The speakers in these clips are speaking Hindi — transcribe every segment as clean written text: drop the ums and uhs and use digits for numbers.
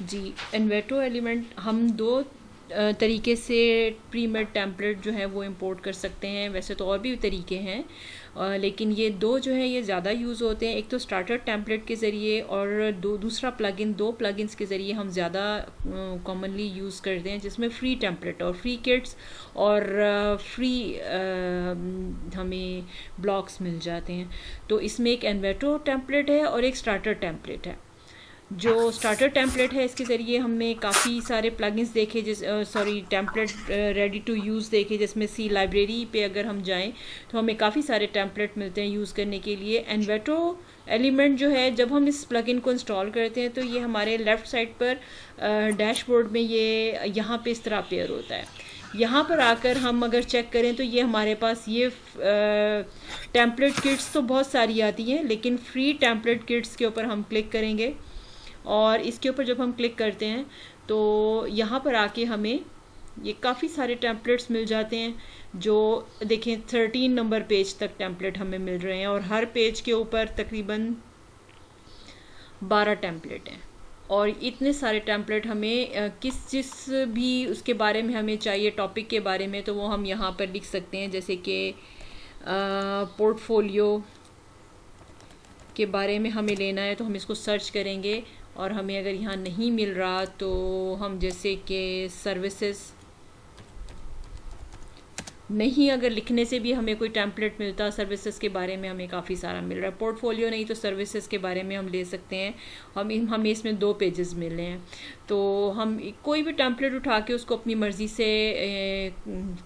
जी, इन्वेटो एलिमेंट हम दो तरीके से प्रीमेड टेम्पलेट जो है वो इंपोर्ट कर सकते हैं। वैसे तो और भी तरीके हैं, लेकिन ये दो जो है ये ज़्यादा यूज़ होते हैं। एक तो स्टार्टर टेम्पलेट के ज़रिए, और दूसरा प्लगइन, दो प्लगइन्स के ज़रिए हम ज़्यादा कॉमनली यूज़ करते हैं, जिसमें फ्री टेम्पलेट और फ्री किट्स और फ्री हमें ब्लॉक्स मिल जाते हैं। तो इसमें एक इन्वेटो टेम्पलेट है और एक स्टार्टर टेम्पलेट है। जो स्टार्टर टेम्पलेट है इसके ज़रिए हमने काफ़ी सारे प्लगइन्स देखे, टेम्पलेट रेडी टू यूज़ देखे, जिसमें सी लाइब्रेरी पे अगर हम जाएं तो हमें काफ़ी सारे टेम्पलेट मिलते हैं यूज़ करने के लिए। एन्वेटो एलिमेंट जो है, जब हम इस प्लगइन को इंस्टॉल करते हैं तो ये हमारे लेफ़्ट साइड पर डैशबोर्ड में ये यहाँ पे इस तरह अपेयर होता है। यहाँ पर आकर हम अगर चेक करें तो ये हमारे पास ये टेम्पलेट किट्स तो बहुत सारी आती हैं, लेकिन फ्री टेम्पलेट किट्स के ऊपर हम क्लिक करेंगे और इसके ऊपर जब हम क्लिक करते हैं तो यहाँ पर आके हमें ये काफ़ी सारे टेम्पलेट्स मिल जाते हैं। जो देखें 13 नंबर पेज तक टेम्पलेट हमें मिल रहे हैं, और हर पेज के ऊपर तकरीबन 12 टेम्पलेट हैं। और इतने सारे टेम्पलेट हमें जिस भी उसके बारे में हमें चाहिए, टॉपिक के बारे में, तो वो हम यहाँ पर लिख सकते हैं। जैसे कि पोर्टफोलियो के बारे में हमें लेना है तो हम इसको सर्च करेंगे, और हमें अगर यहाँ नहीं मिल रहा तो हम जैसे कि सर्विसेज नहीं, अगर लिखने से भी हमें कोई टेम्पलेट मिलता, सर्विसेज के बारे में हमें काफ़ी सारा मिल रहा है। पोर्टफोलियो नहीं तो सर्विसेज के बारे में हम ले सकते हैं। हमें इसमें 2 पेजेस मिले हैं, तो हम कोई भी टेम्पलेट उठा के उसको अपनी मर्ज़ी से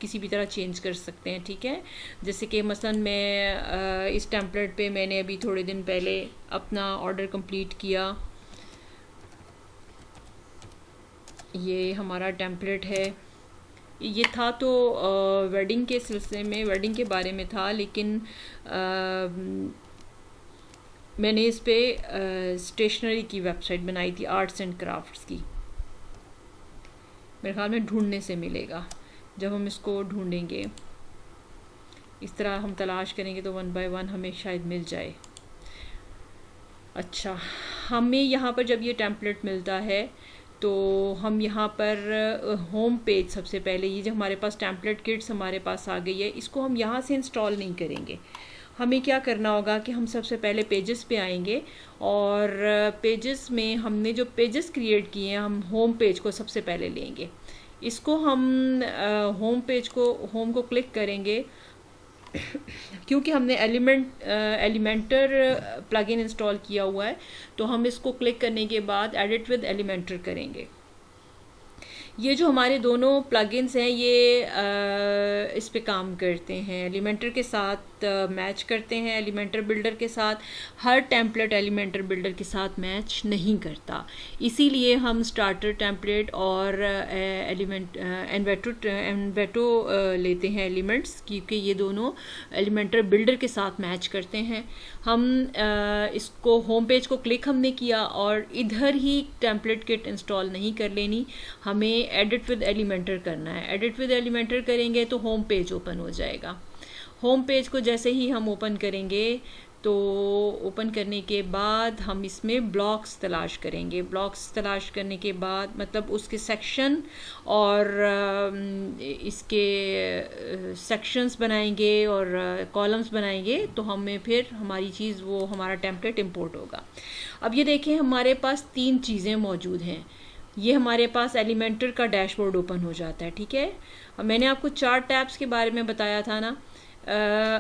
किसी भी तरह चेंज कर सकते हैं, ठीक है। जैसे कि मसलन मैं इस टेम्पलेट पे मैंने अभी थोड़े दिन पहले अपना ऑर्डर कंप्लीट किया। ये हमारा टेम्पलेट है। ये था तो वेडिंग के सिलसिले में, वेडिंग के बारे में था, लेकिन मैंने इस पे स्टेशनरी की वेबसाइट बनाई थी, आर्ट्स एंड क्राफ्ट्स की। मेरे ख्याल में ढूंढने से मिलेगा, जब हम इसको ढूंढेंगे इस तरह हम तलाश करेंगे तो 1 बाय 1 हमें शायद मिल जाए। अच्छा, हमें यहाँ पर जब ये टेम्पलेट मिलता है तो हम यहाँ पर होम पेज, सबसे पहले ये जो हमारे पास टेम्पलेट किट्स हमारे पास आ गई है, इसको हम यहाँ से इंस्टॉल नहीं करेंगे। हमें क्या करना होगा कि हम सबसे पहले पेजेस पे आएंगे, और पेजेस में हमने जो पेजेस क्रिएट किए हैं, हम होम पेज को सबसे पहले लेंगे। इसको हम होम को क्लिक करेंगे। क्योंकि हमने एलिमेंटर प्लगइन इंस्टॉल किया हुआ है, तो हम इसको क्लिक करने के बाद एडिट विद एलिमेंटर करेंगे। ये जो हमारे दोनों प्लगइन्स हैं ये इस पे काम करते हैं, एलिमेंटर के साथ मैच करते हैं, एलिमेंटर बिल्डर के साथ। हर टेम्पलेट एलिमेंटर बिल्डर के साथ मैच नहीं करता, इसीलिए हम स्टार्टर टेम्पलेट और एन्वेटो लेते हैं एलिमेंट्स, क्योंकि ये दोनों एलिमेंटर बिल्डर के साथ मैच करते हैं। हम इसको होम पेज को क्लिक हमने किया, और इधर ही टेम्पलेट किट इंस्टॉल नहीं कर लेनी, हमें एडिट विद एलिमेंटर करना है। एडिट विद एलिमेंटर करेंगे तो होम पेज ओपन हो जाएगा। होम पेज को जैसे ही हम ओपन करेंगे तो ओपन करने के बाद हम इसमें ब्लॉक्स तलाश करेंगे। ब्लॉक्स तलाश करने के बाद मतलब उसके सेक्शन और इसके सेक्शंस बनाएंगे और कॉलम्स बनाएंगे, तो हमें फिर हमारी चीज़, वो हमारा टेम्पलेट इंपोर्ट होगा। अब ये देखें, हमारे पास 3 चीज़ें मौजूद हैं। ये हमारे पास एलिमेंटर का डैशबोर्ड ओपन हो जाता है, ठीक है। अब मैंने आपको 4 टैब्स के बारे में बताया था ना।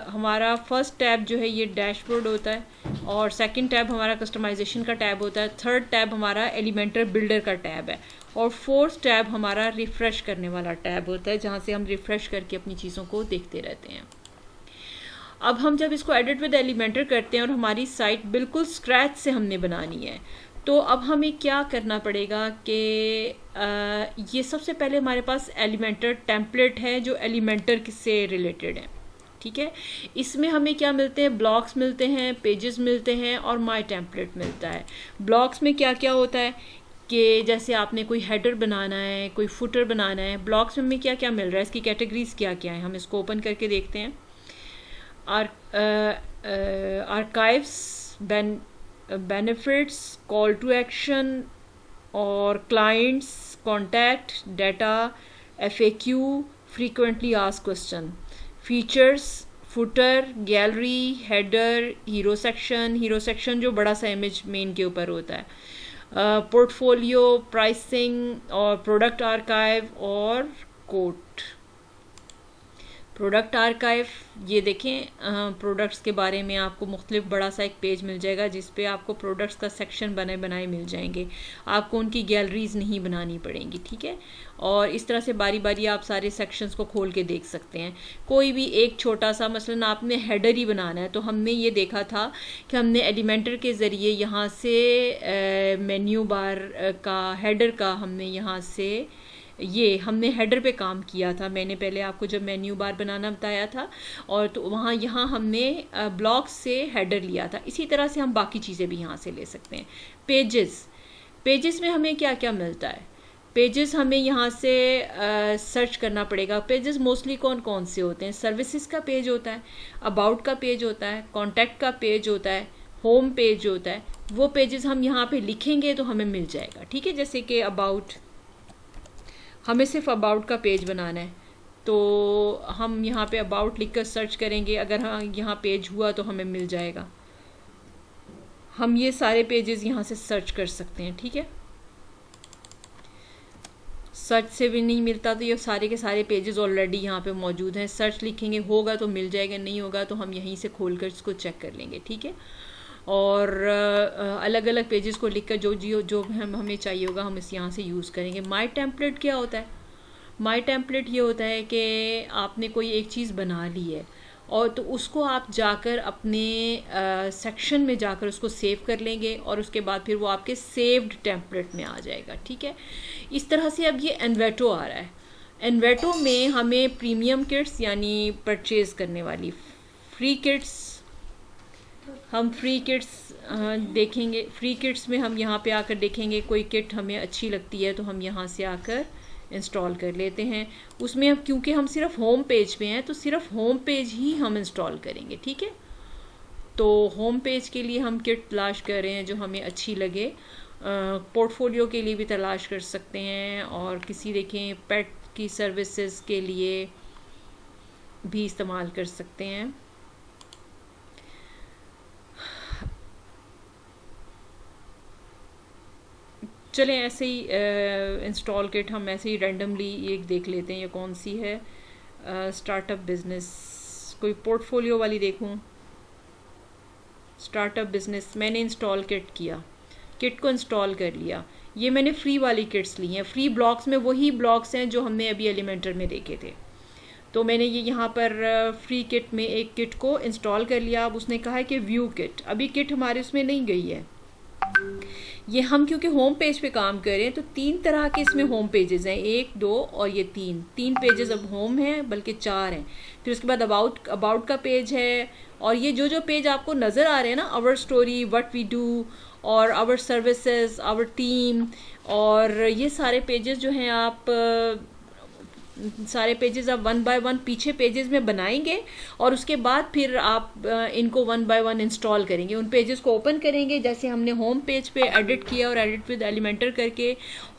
हमारा फर्स्ट टैब जो है ये डैशबोर्ड होता है, और सेकंड टैब हमारा कस्टमाइजेशन का टैब होता है, थर्ड टैब हमारा एलिमेंटर बिल्डर का टैब है, और फोर्थ टैब हमारा रिफ़्रेश करने वाला टैब होता है, जहाँ से हम रिफ़्रेश करके अपनी चीज़ों को देखते रहते हैं। अब हम जब इसको एडिट विद एलिमेंटर करते हैं और हमारी साइट बिल्कुल स्क्रैच से हमने बनानी है, तो अब हमें क्या करना पड़ेगा कि ये सबसे पहले हमारे पास एलिमेंटर टेम्पलेट है जो एलिमेंटर से रिलेटेड है, ठीक है। इसमें हमें क्या मिलते हैं, ब्लॉक्स मिलते हैं, पेजेस मिलते हैं, और माय टेम्पलेट मिलता है। ब्लॉक्स में क्या क्या होता है कि जैसे आपने कोई हेडर बनाना है, कोई फुटर बनाना है, ब्लॉक्स में हमें क्या क्या मिल रहा है, इसकी कैटेगरीज क्या क्या है, हम इसको ओपन करके देखते हैं। Archives, benefits, call to action, और clients, contact, data, FAQ, frequently asked question, features, footer, gallery, header, hero section जो बड़ा सा इमेज मेन के ऊपर होता है, पोर्टफोलियो, प्राइसिंग और प्रोडक्ट आर्काइव और कोट। प्रोडक्ट आर्काइव, ये देखें प्रोडक्ट्स के बारे में आपको मुख्तलिफ बड़ा सा एक पेज मिल जाएगा जिस पे आपको प्रोडक्ट्स का सेक्शन बने बनाए मिल जाएंगे, आपको उनकी गैलरीज नहीं बनानी पड़ेंगी, ठीक है। और इस तरह से बारी बारी आप सारे सेक्शंस को खोल के देख सकते हैं। कोई भी एक छोटा सा, मसलन आपने हेडर ही बनाना है, तो हमने ये देखा था कि हमने एलिमेंटर के ज़रिए यहाँ से मेन्यू बार का हेडर का हमने यहाँ से ये हमने हेडर पे काम किया था। मैंने पहले आपको जब मेन्यू बार बनाना बताया था, और तो वहाँ यहाँ हमने ब्लॉक्स से हेडर लिया था। इसी तरह से हम बाकी चीज़ें भी यहाँ से ले सकते हैं। पेजेस में हमें क्या क्या मिलता है? पेजेस हमें यहाँ से सर्च करना पड़ेगा। पेजेस मोस्टली कौन कौन से होते हैं? सर्विसेज का पेज होता है, अबाउट का पेज होता है, कॉन्टैक्ट का पेज होता है, होम पेज होता है। वो पेजेस हम यहाँ पे लिखेंगे तो हमें मिल जाएगा, ठीक है। जैसे कि अबाउट, हमें सिर्फ अबाउट का पेज बनाना है, तो हम यहाँ पे अबाउट लिखकर सर्च करेंगे, अगर हाँ यहाँ पेज हुआ तो हमें मिल जाएगा। हम ये सारे पेजेस यहाँ से सर्च कर सकते हैं, ठीक है। सर्च से भी नहीं मिलता तो ये सारे के सारे पेजेस ऑलरेडी यहाँ पे मौजूद हैं। सर्च लिखेंगे, होगा तो मिल जाएगा, नहीं होगा तो हम यहीं से खोल कर इसको चेक कर लेंगे, ठीक है। और अलग अलग पेजेस को लिखकर जो हमें चाहिए होगा हम इस यहाँ से यूज़ करेंगे। माई टेम्पलेट क्या होता है? माई टेम्पलेट ये होता है कि आपने कोई एक चीज़ बना ली है, और तो उसको आप जाकर अपने सेक्शन में जाकर उसको सेव कर लेंगे, और उसके बाद फिर वो आपके सेव्ड टेम्पलेट में आ जाएगा, ठीक है। इस तरह से अब ये एन्वेटो आ रहा है। एन्वेटो में हमें प्रीमियम किट्स यानी परचेज़ करने वाली फ्री किट्स, हम फ्री किट्स देखेंगे। फ्री किट्स में हम यहाँ पे आकर देखेंगे कोई किट हमें अच्छी लगती है तो हम यहाँ से आकर इंस्टॉल कर लेते हैं। उसमें अब क्योंकि हम सिर्फ होम पेज पे हैं तो सिर्फ होम पेज ही हम इंस्टॉल करेंगे, ठीक है। तो होम पेज के लिए हम किट तलाश कर रहे हैं जो हमें अच्छी लगे। पोर्टफोलियो के लिए भी तलाश कर सकते हैं, और किसी देखें पेट की सर्विसेज के लिए भी इस्तेमाल कर सकते हैं। चलें ऐसे ही इंस्टॉल किट हम ऐसे ही रैंडमली एक देख लेते हैं, ये कौन सी है। स्टार्टअप बिजनेस, कोई पोर्टफोलियो वाली देखूं। स्टार्टअप बिजनेस मैंने इंस्टॉल किट को इंस्टॉल कर लिया। ये मैंने फ्री वाली किट्स ली हैं। फ्री ब्लॉक्स में वही ब्लॉक्स हैं जो हमने अभी एलिमेंटर में देखे थे। तो मैंने ये यहाँ पर फ्री किट में एक किट को इंस्टॉल कर लिया। अब उसने कहा है कि व्यू किट, अभी किट हमारे उसमें नहीं गई है। ये हम क्योंकि होम पेज पे काम कर रहे हैं तो 3 तरह के इसमें होम पेजेस हैं, 1, 2 और ये 3 पेजेस अब होम हैं, बल्कि 4 हैं। फिर उसके बाद अबाउट का पेज है, और ये जो पेज आपको नज़र आ रहे हैं ना, our story, what we do और आवर सर्विसेज, आवर टीम, और ये सारे पेजेस जो हैं आप सारे पेजेस आप 1 बाय 1 पीछे पेजेस में बनाएंगे, और उसके बाद फिर आप इनको 1 बाय 1 इंस्टॉल करेंगे। उन पेजेस को ओपन करेंगे जैसे हमने होम पेज पे एडिट किया और एडिट विद एलिमेंटर करके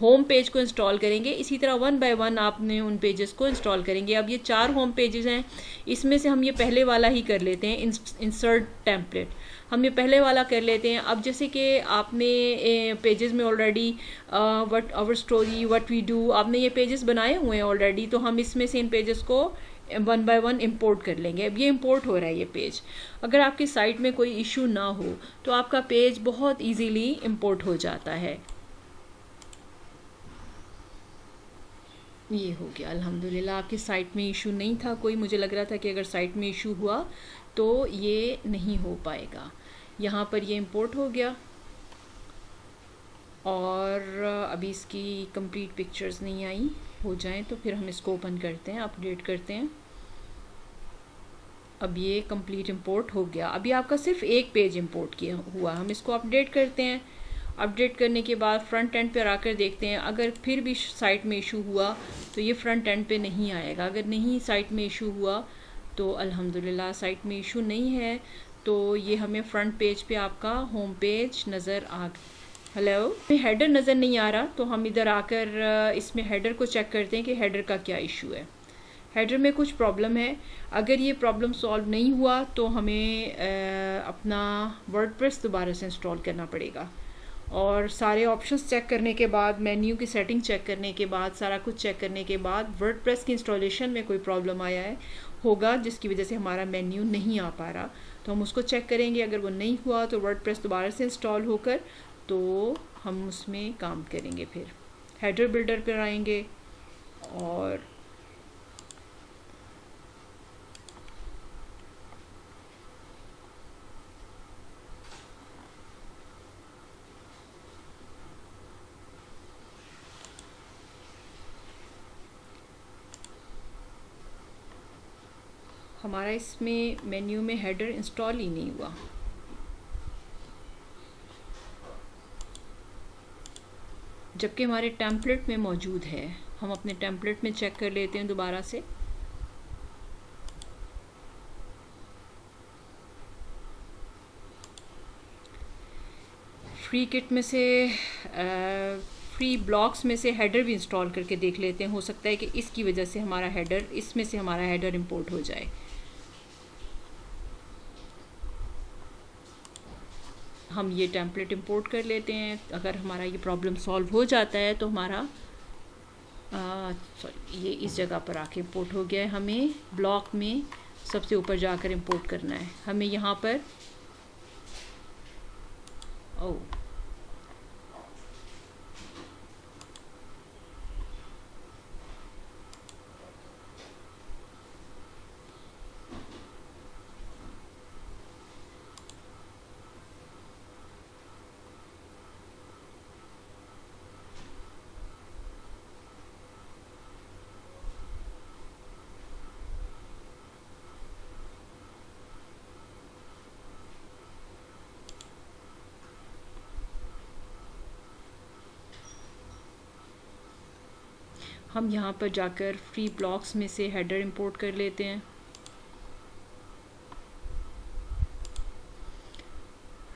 होम पेज को इंस्टॉल करेंगे, इसी तरह 1 बाय 1 आपने उन पेजेस को इंस्टॉल करेंगे। अब ये 4 होम पेजेस हैं, इसमें से हम ये पहले वाला ही कर लेते हैं, इंसर्ट टेम्पलेट। हम ये पहले वाला कर लेते हैं। अब जैसे कि आपने पेजेस में already what our story, what we do, आपने ये पेजेस बनाए हुए हैं ऑलरेडी, तो हम इसमें से इन पेजेस को 1 बाय 1 इंपोर्ट कर लेंगे। अब ये इंपोर्ट हो रहा है ये पेज। अगर आपकी साइट में कोई इशू ना हो तो आपका पेज बहुत इजीली इंपोर्ट हो जाता है। ये हो गया अल्हम्दुलिल्लाह। आपकी साइट में इशू नहीं था कोई, मुझे लग रहा था कि अगर साइट में इशू हुआ तो ये नहीं हो पाएगा। यहाँ पर ये इंपोर्ट हो गया, और अभी इसकी कंप्लीट पिक्चर्स नहीं आई, हो जाएं तो फिर हम इसको ओपन करते हैं, अपडेट करते हैं। अब ये कंप्लीट इंपोर्ट हो गया। अभी आपका सिर्फ एक पेज इंपोर्ट किया हुआ। हम इसको अपडेट करते हैं। अपडेट करने के बाद फ्रंट एंड पर आकर देखते हैं, अगर फिर भी साइट में इशू हुआ तो ये फ्रंट एंड पे नहीं आएगा। अगर नहीं साइट में इशू हुआ तो अल्हम्दुलिल्लाह साइट में इशू नहीं है, तो ये हमें फ्रंट पेज पे आपका होम पेज नज़र हेलो, हेडर नज़र नहीं आ रहा, तो हम इधर आकर इसमें हेडर को चेक करते हैं कि हेडर का क्या इशू है। हेडर में कुछ प्रॉब्लम है। अगर ये प्रॉब्लम सॉल्व नहीं हुआ तो हमें अपना वर्डप्रेस दोबारा से इंस्टॉल करना पड़ेगा, और सारे ऑप्शंस चेक करने के बाद, मेन्यू की सेटिंग चेक करने के बाद, सारा कुछ चेक करने के बाद वर्डप्रेस की इंस्टॉलेशन में कोई प्रॉब्लम आया है होगा जिसकी वजह से हमारा मेन्यू नहीं आ पा रहा, तो हम उसको चेक करेंगे। अगर वो नहीं हुआ तो वर्डप्रेस दोबारा से इंस्टॉल होकर तो हम उसमें काम करेंगे। फिर हेडर बिल्डर पर आएंगे और हमारा इसमें मेन्यू में हेडर इंस्टॉल ही नहीं हुआ। जबकि हमारे टेम्पलेट में मौजूद है। हम अपने टेम्पलेट में चेक कर लेते हैं दोबारा से। फ्री किट में से फ्री ब्लॉक्स में से हेडर भी इंस्टॉल करके देख लेते हैं। हो सकता है कि इसकी वजह से हमारा हेडर, इसमें से हमारा हेडर इंपोर्ट हो जाए। हम ये टेम्पलेट इंपोर्ट कर लेते हैं। अगर हमारा ये प्रॉब्लम सॉल्व हो जाता है तो हमारा ये इस जगह पर आके इंपोर्ट हो गया है। हमें ब्लॉक में सबसे ऊपर जाकर इंपोर्ट करना है। हमें यहाँ पर हम यहाँ पर जाकर फ्री ब्लॉक्स में से हेडर इंपोर्ट कर लेते हैं।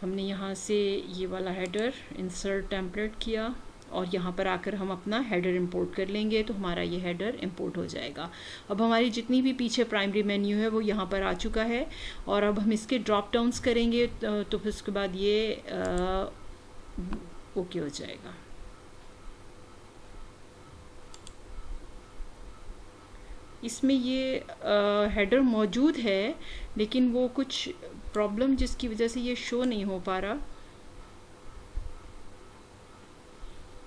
हमने यहाँ से ये वाला हेडर इंसर्ट टेम्पलेट किया और यहाँ पर आकर हम अपना हेडर इंपोर्ट कर लेंगे, तो हमारा ये हेडर इंपोर्ट हो जाएगा। अब हमारी जितनी भी पीछे प्राइमरी मेन्यू है वो यहाँ पर आ चुका है, और अब हम इसके ड्रॉप डाउन्स करेंगे तो फिर उसके बाद ये ओके हो जाएगा। इसमें ये हेडर मौजूद है, लेकिन वो कुछ प्रॉब्लम जिसकी वजह से ये शो नहीं हो पा रहा,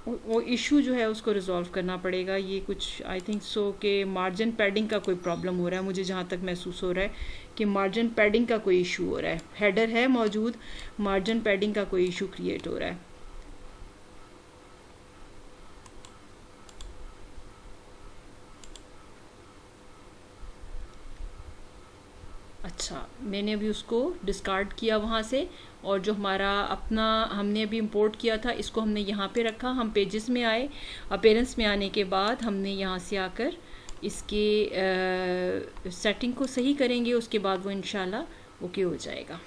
वो इशू जो है उसको रिजॉल्व करना पड़ेगा। ये कुछ आई थिंक सो कि मार्जिन पैडिंग का कोई प्रॉब्लम हो रहा है। मुझे जहाँ तक महसूस हो रहा है कि मार्जिन पैडिंग का कोई इशू हो रहा है। हेडर है मौजूद, मार्जिन पैडिंग का कोई इशू क्रिएट हो रहा है। अच्छा, मैंने अभी उसको डिस्कार्ड किया वहाँ से, और जो हमारा अपना हमने अभी इंपोर्ट किया था इसको हमने यहाँ पे रखा। हम पेजेस में आए, अपीयरेंस में आने के बाद हमने यहाँ से आकर इसके सेटिंग को सही करेंगे, उसके बाद वो इंशाल्लाह ओके हो जाएगा।